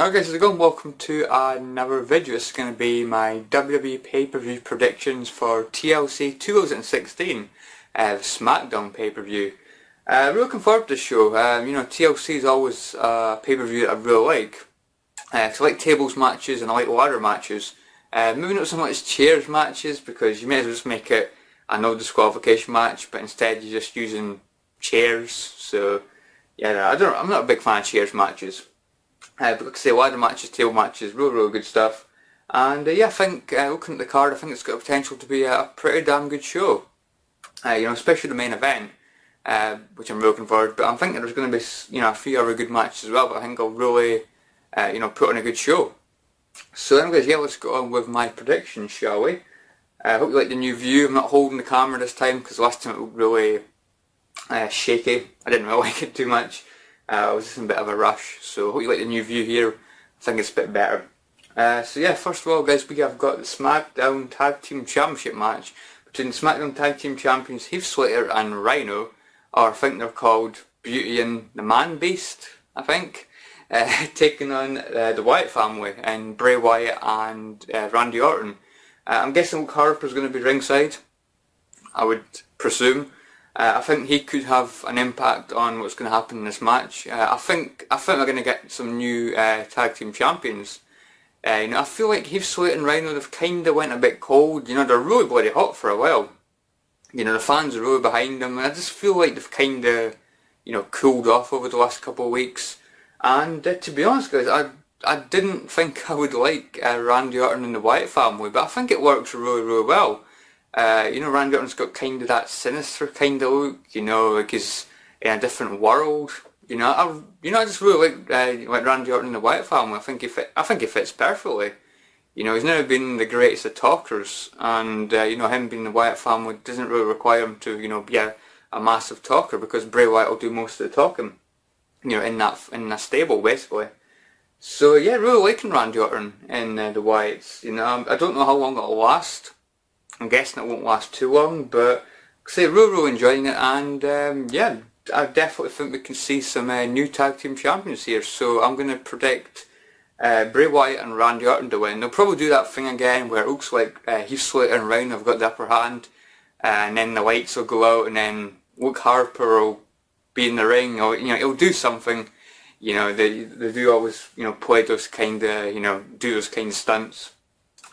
Okay, so again, welcome to another video. This is going to be my WWE pay-per-view predictions for TLC 2016, the SmackDown pay-per-view. Really looking forward to this show. TLC is always a pay-per-view that I really like. Cause I like tables matches and I like ladder matches. Maybe not so much chairs matches, because you may as well just make it a no disqualification match, but instead you're just using chairs. So yeah, I'm not a big fan of chairs matches. But like I say, ladder matches, table matches, really good stuff. And yeah, I think looking at the card, I think it's got potential to be a pretty damn good show. Especially the main event, which I'm really looking forward. But I'm thinking there's going to be a few other good matches as well. But I think I'll really put on a good show. So anyways, yeah, let's go on with my predictions, shall we? I hope you like the new view. I'm not holding the camera this time because last time it looked really shaky. I didn't really like it too much. I was just in a bit of a rush, so I hope you like the new view here. I think it's a bit better. So yeah, first of all guys, we have got the SmackDown Tag Team Championship match between SmackDown Tag Team Champions Heath Slater and Rhino, or I think they're called Beauty and the Man Beast, I think, taking on the Wyatt family and Bray Wyatt and Randy Orton. I'm guessing Luke Harper's going to be ringside, I would presume. I think he could have an impact on what's going to happen in this match. I think we're going to get some new tag team champions. I feel like Heath Slater and Rhino, they've kind of went a bit cold. They're really bloody hot for a while. The fans are really behind them, and I just feel like they've kind of, cooled off over the last couple of weeks. And to be honest, guys, I didn't think I would like Randy Orton and the Wyatt family, but I think it works really well. Randy Orton's got kind of that sinister kind of look, like he's in a different world. I just really like Randy Orton and the Wyatt family. I think he fits perfectly. He's never been the greatest of talkers, and him being the Wyatt family doesn't really require him to be a massive talker, because Bray Wyatt will do most of the talking. In that stable basically. So yeah, really liking Randy Orton and the Wyatts. I don't know how long it'll last. I'm guessing it won't last too long, but I say really enjoying it, and yeah, I definitely think we can see some new tag team champions here. So I'm going to predict Bray Wyatt and Randy Orton to win. They'll probably do that thing again where it looks like Heath Slater and Rhino have got the upper hand, and then the lights will go out, and then Luke Harper will be in the ring, or he'll do something. They do always play those kind of do those kind of stunts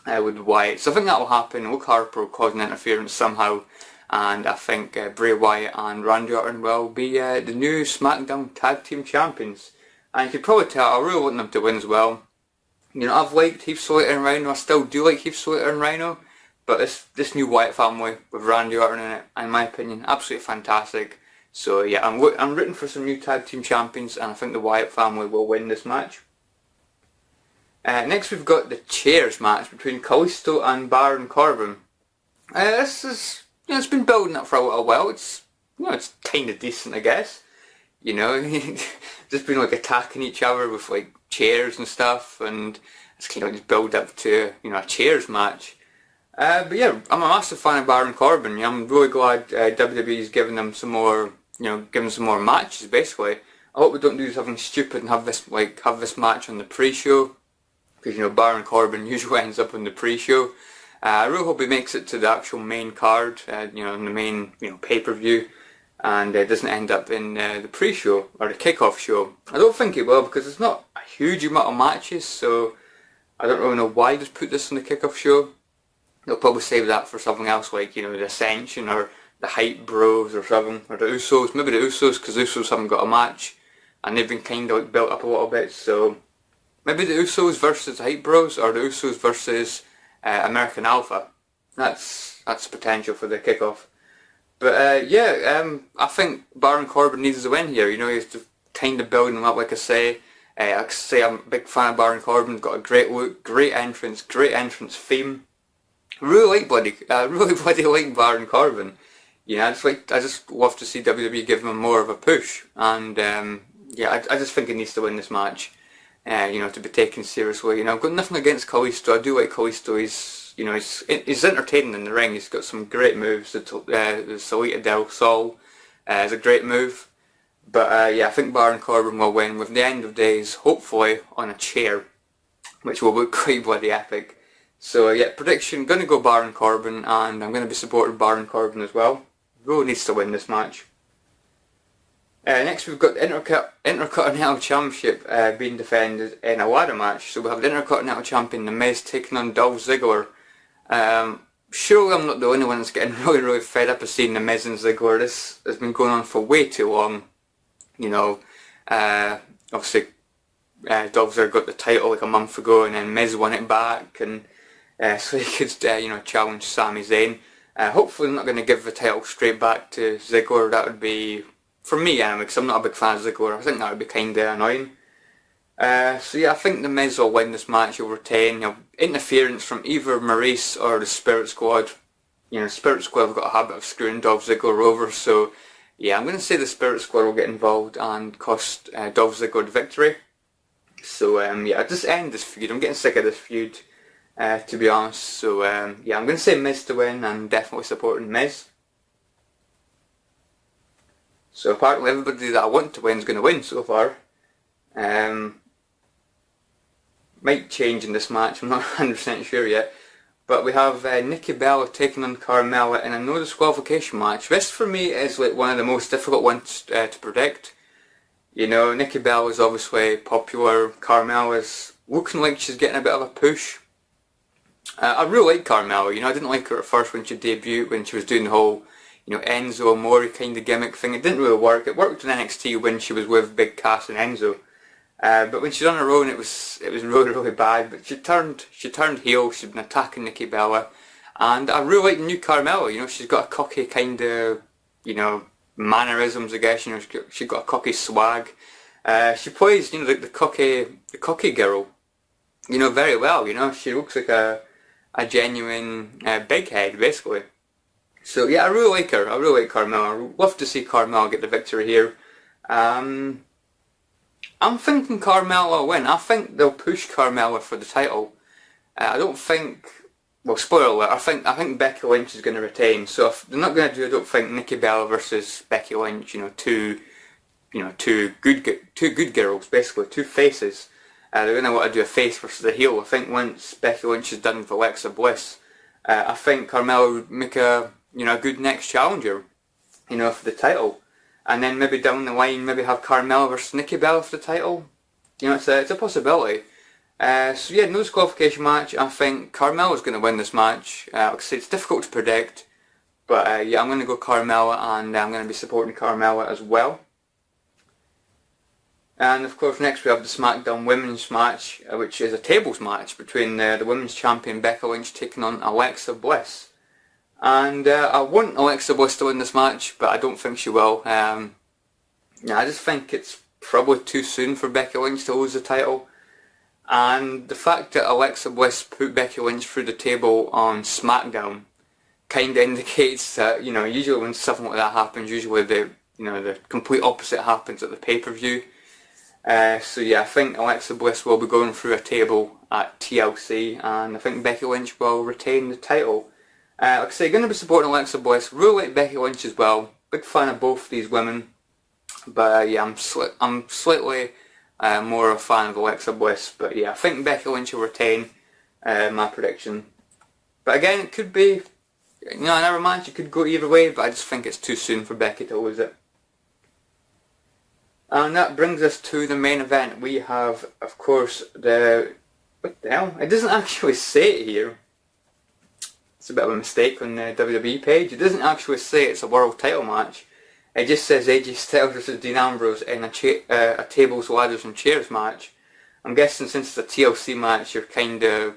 with Wyatt. So I think that will happen. Luke Harper will cause an interference somehow, and I think Bray Wyatt and Randy Orton will be the new SmackDown Tag Team Champions. And you could probably tell I really want them to win as well. I've liked Heath Slater and Rhino. I still do like Heath Slater and Rhino, but this new Wyatt family with Randy Orton in it, in my opinion, absolutely fantastic. So yeah, I'm rooting for some new tag team champions, and I think the Wyatt family will win this match. Next we've got the chairs match between Kalisto and Baron Corbin. This is, it's been building up for a little while. It's kind of decent, I guess. Just been attacking each other with chairs and stuff, and it's kind of just build up to a chairs match. But yeah, I'm a massive fan of Baron Corbin. I'm really glad WWE's giving them some more, giving some more matches. Basically, I hope we don't do something stupid and have this match on the pre-show. Because Baron Corbin usually ends up on the pre-show. I really hope he makes it to the actual main card, in the main pay-per-view, and doesn't end up in the pre-show or the kick-off show. I don't think he will, because it's not a huge amount of matches, so I don't really know why they just put this on the kick-off show. They'll probably save that for something else, like the Ascension or the Hype Bros or something, or the Usos. Maybe the Usos, because the Usos haven't got a match, and they've been kind of built up a little bit, so. Maybe the Usos versus Hype Bros, or the Usos versus American Alpha. That's potential for the kickoff. But yeah, I think Baron Corbin needs a win here. He's kind of building him up, like I say. I'm a big fan of Baron Corbin. Got a great look, great entrance theme. Really bloody like Baron Corbin. I just love to see WWE give him more of a push. And yeah, I just think he needs to win this match. To be taken seriously. I've got nothing against Kalisto. I do like Kalisto. He's entertaining in the ring. He's got some great moves. The Salita del Sol is a great move. But yeah, I think Baron Corbin will win with the end of days, hopefully on a chair, which will look quite bloody epic. So yeah, prediction, going to go Baron Corbin, and I'm going to be supporting Baron Corbin as well. Really needs to win this match. Next we've got the Intercontinental Championship being defended in a ladder match. So we have the Intercontinental Champion, The Miz, taking on Dolph Ziggler. Surely I'm not the only one that's getting really fed up of seeing The Miz and Ziggler. This has been going on for way too long. You know, obviously Dolph Ziggler got the title like a month ago, and then Miz won it back, and so he could challenge Sami Zayn. Hopefully they're not going to give the title straight back to Ziggler. That would be, for me anyway, because I'm not a big fan of Ziggler, I think that would be kind of annoying. So yeah, I think The Miz will win this match, he'll retain. Interference from either Maurice or the Spirit Squad. You know, Spirit Squad have got a habit of screwing Dolph Ziggler over, so yeah, I'm going to say the Spirit Squad will get involved and cost Dolph Ziggler the victory. So yeah, I'll just end this feud. I'm getting sick of this feud, to be honest. So yeah, I'm going to say Miz to win, and definitely supporting Miz. So apparently everybody that I want to win is going to win so far. Might change in this match, I'm not 100% sure yet. But we have Nikki Bella taking on Carmella in a no disqualification match. This for me is like one of the most difficult ones to predict. You know, Nikki Bella is obviously popular. Carmella's looking like she's getting a bit of a push. I really like Carmella. You know, I didn't like her at first when she debuted, when she was doing the whole, you know, Enzo Amore kind of gimmick thing. It didn't really work. It worked in NXT when she was with Big Cass and Enzo. But when she's on her own, it was really, really bad. But she turned heel. She's been attacking Nikki Bella, and I really like the new Carmella. You know, she's got a cocky kind of, you know, mannerisms. I guess, you know, she's got a cocky swag. She plays, you know, the cocky girl, you know, very well. You know, she looks like a genuine big head, basically. So yeah, I really like her. I really like Carmella. I'd love to see Carmella get the victory here. I'm thinking Carmella will win. I think they'll push Carmella for the title. I don't think, well, spoiler alert, I think Becky Lynch is going to retain. So if they're not going to do, I don't think Nikki Bella versus Becky Lynch, you know, two good girls, basically, two faces. They're going to want to do a face versus a heel. I think once Becky Lynch is done with Alexa Bliss, I think Carmella would make a good next challenger, you know, for the title. And then maybe down the line, maybe have Carmella versus Nikki Bella for the title. You know, it's a possibility. So yeah, no disqualification match. I think Carmella's going to win this match. Like I say, it's difficult to predict, but yeah, I'm going to go Carmella, and I'm going to be supporting Carmella as well. And of course, next we have the SmackDown Women's match, which is a tables match between the Women's Champion Becky Lynch taking on Alexa Bliss. And I want Alexa Bliss to win this match, but I don't think she will. Yeah, I just think it's probably too soon for Becky Lynch to lose the title. And the fact that Alexa Bliss put Becky Lynch through the table on SmackDown kind of indicates that, you know, usually when something like that happens, usually the complete opposite happens at the pay-per-view. So yeah, I think Alexa Bliss will be going through a table at TLC, and I think Becky Lynch will retain the title. Like I say, going to be supporting Alexa Bliss. Really like Becky Lynch as well. Big fan of both these women. But yeah, I'm slightly more a fan of Alexa Bliss. But yeah, I think Becky Lynch will retain. My prediction. But again, it could be, you know, another match. It could go either way. But I just think it's too soon for Becky to lose it. And that brings us to the main event. We have, of course, what the hell? It doesn't actually say it here. It's a bit of a mistake on the WWE page. It doesn't actually say it's a world title match. It just says AJ Styles versus Dean Ambrose in a tables, ladders and chairs match. I'm guessing since it's a TLC match, you're kind of,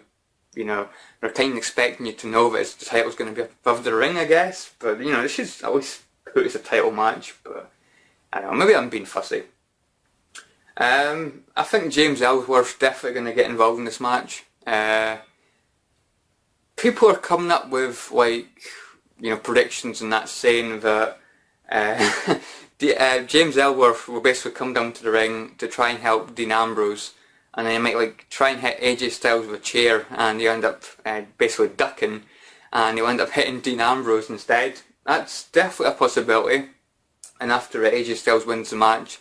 you know, they're kind of expecting you to know that the title's going to be above the ring, I guess. But, you know, they should always put it as a title match. But I don't know, maybe I'm being fussy. I think James Ellsworth's definitely going to get involved in this match. People are coming up with, like, you know, predictions and that, saying that James Ellsworth will basically come down to the ring to try and help Dean Ambrose, and then he might like try and hit AJ Styles with a chair, and he'll end up basically ducking, and he'll end up hitting Dean Ambrose instead. That's definitely a possibility. and after AJ Styles wins the match,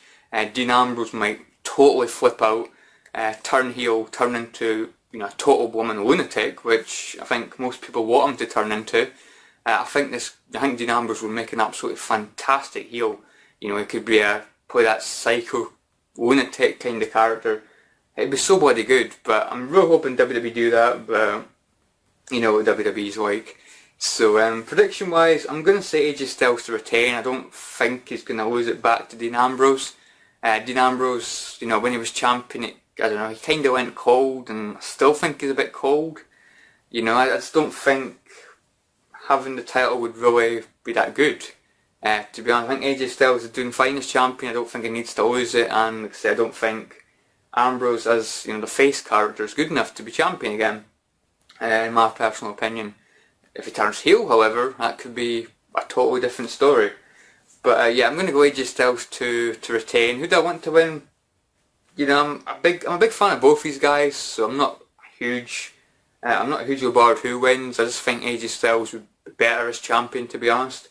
Dean Ambrose might totally flip out, turn heel, turn into a total blooming lunatic, which I think most people want him to turn into. I think Dean Ambrose will make an absolutely fantastic heel. He could be play that psycho lunatic kind of character. It'd be so bloody good, but I'm really hoping WWE do that, but you know what WWE's like. So prediction wise, I'm going to say AJ Styles to retain. I don't think he's going to lose it back to Dean Ambrose. Dean Ambrose, when he was champion, I don't know, he kind of went cold, and I still think he's a bit cold. I just don't think having the title would really be that good. To be honest, I think AJ Styles is doing fine as champion. I don't think he needs to lose it, and like I said, I don't think Ambrose as the face character is good enough to be champion again, in my personal opinion. If he turns heel, however, that could be a totally different story. But yeah, I'm going to go AJ Styles to retain. Who do I want to win? I'm a big fan of both these guys, so I'm not hugely bothered who wins. I just think AJ Styles would be better as champion, to be honest.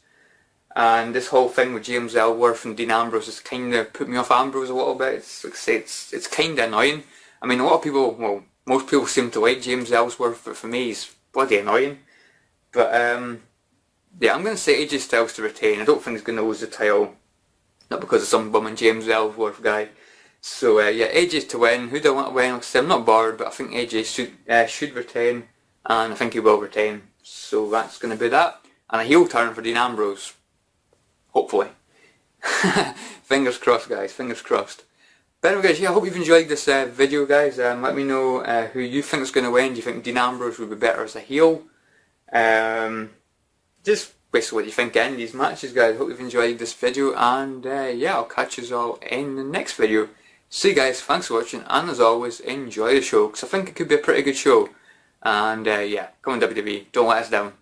And this whole thing with James Ellsworth and Dean Ambrose has kind of put me off Ambrose a little bit. It's kind of annoying. I mean, a lot of people, well, most people seem to like James Ellsworth, but for me, he's bloody annoying. But yeah, I'm going to say AJ Styles to retain. I don't think he's going to lose the title, not because of some bumming James Ellsworth guy. So yeah, AJ to win. Who do I want to win? Like I said, I'm not bothered, but I think AJ should retain, and I think he will retain. So that's going to be that. And a heel turn for Dean Ambrose. Hopefully. Fingers crossed, guys. Fingers crossed. But anyway, guys, yeah, I hope you've enjoyed this video, guys. Let me know who you think is going to win. Do you think Dean Ambrose would be better as a heel? Just basically what you think in these matches, guys. Hope you've enjoyed this video, and yeah, I'll catch you all in the next video. See you guys, thanks for watching, and as always, enjoy the show, because I think it could be a pretty good show. And yeah, come on WWE, don't let us down.